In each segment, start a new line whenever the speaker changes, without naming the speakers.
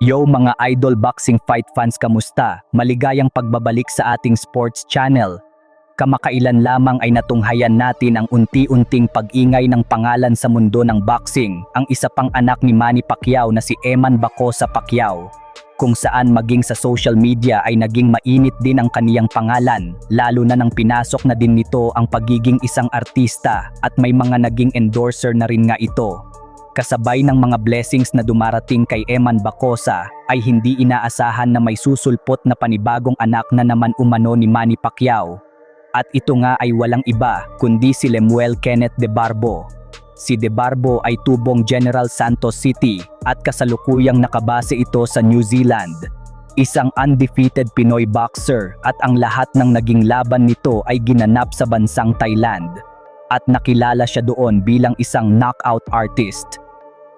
Yo mga idol boxing fight fans, kamusta? Maligayang pagbabalik sa ating sports channel. Kamakailan lamang ay natunghayan natin ang unti-unting pag-ingay ng pangalan sa mundo ng boxing, ang isa pang anak ni Manny Pacquiao na si Eman Bacosa Pacquiao. Kung saan maging sa social media ay naging mainit din ang kaniyang pangalan, lalo na nang pinasok na din nito ang pagiging isang artista at may mga naging endorser na rin nga ito. Kasabay ng mga blessings na dumarating kay Eman Bacosa, ay hindi inaasahan na may susulpot na panibagong anak na naman umano ni Manny Pacquiao. At ito nga ay walang iba kundi si Lemuel Kenneth De Barbo. Si De Barbo ay tubong General Santos City at kasalukuyang nakabase ito sa New Zealand. Isang undefeated Pinoy boxer at ang lahat ng naging laban nito ay ginanap sa bansang Thailand. At nakilala siya doon bilang isang knockout artist.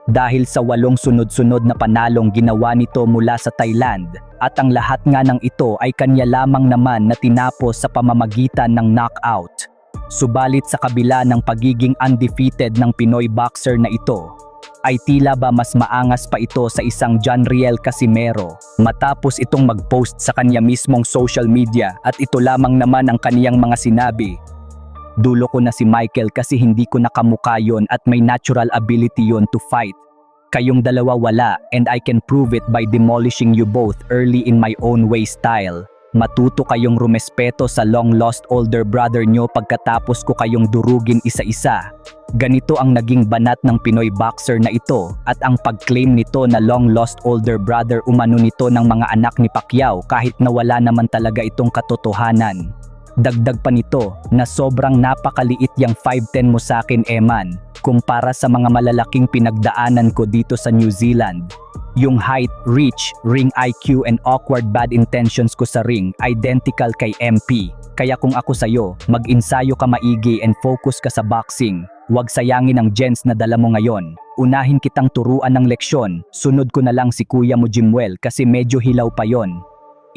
Dahil sa 8 sunod-sunod na panalong ginawa nito mula sa Thailand, at ang lahat nga ng ito ay kanya lamang naman na tinapos sa pamamagitan ng knockout. Subalit sa kabila ng pagiging undefeated ng Pinoy boxer na ito, ay tila ba mas maangas pa ito sa isang John Riel Casimero matapos itong mag-post sa kanya mismong social media at ito lamang naman ang kaniyang mga sinabi. Dulo ko na si Michael kasi hindi ko nakamukha yon at may natural ability yon to fight. Kayong dalawa wala and I can prove it by demolishing you both early in my own way style. Matuto kayong rumespeto sa long lost older brother nyo pagkatapos ko kayong durugin isa-isa. Ganito ang naging banat ng Pinoy boxer na ito at ang pag-claim nito na long lost older brother umano nito ng mga anak ni Pacquiao kahit na wala naman talaga itong katotohanan. Dagdag pa nito na sobrang napakaliit yang 5'10" mo sa akin, Eman, kumpara sa mga malalaking pinagdaanan ko dito sa New Zealand. Yung height, reach, ring IQ and awkward bad intentions ko sa ring identical kay MP. Kaya kung ako sa'yo, mag-ensayo ka maigi and focus ka sa boxing. Huwag sayangin ang gens na dala mo ngayon. Unahin kitang turuan ng leksyon, sunod ko na lang si Kuya mo Jimwell kasi medyo hilaw pa yon.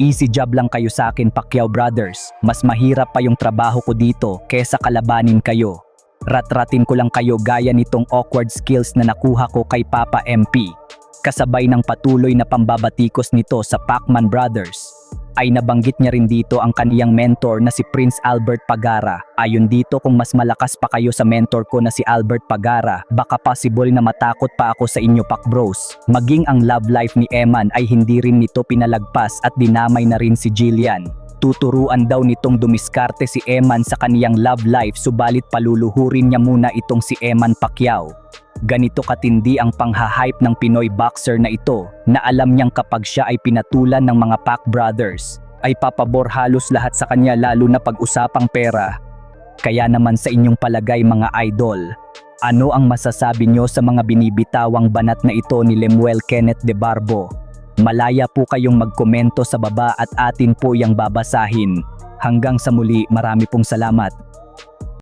Easy job lang kayo sa akin, Pacquiao brothers. Mas mahirap pa yung trabaho ko dito kesa kalabanin kayo. Rat-ratin ko lang kayo gaya nitong awkward skills na nakuha ko kay Papa MP. Kasabay ng patuloy na pambabatikos nito sa Pacman Brothers, ay nabanggit niya rin dito ang kaniyang mentor na si Prince Albert Pagara. Ayon dito, kung mas malakas pa kayo sa mentor ko na si Albert Pagara, baka possible na matakot pa ako sa inyo, Pac Bros. Maging ang love life ni Eman ay hindi rin nito pinalagpas at dinamay na rin si Jillian. Tuturuan daw nitong dumiskarte si Eman sa kaniyang love life subalit paluluhurin niya muna itong si Eman Pacquiao. Ganito katindi ang pangha-hype ng Pinoy boxer na ito na alam niyang kapag siya ay pinatulan ng mga Pac Brothers ay papabor halos lahat sa kanya lalo na pag-usapang pera. Kaya naman sa inyong palagay mga idol, ano ang masasabi nyo sa mga binibitawang banat na ito ni Lemuel Kenneth De Barbo? Malaya po kayong magkomento sa baba at atin po yang babasahin. Hanggang sa muli, marami pong salamat.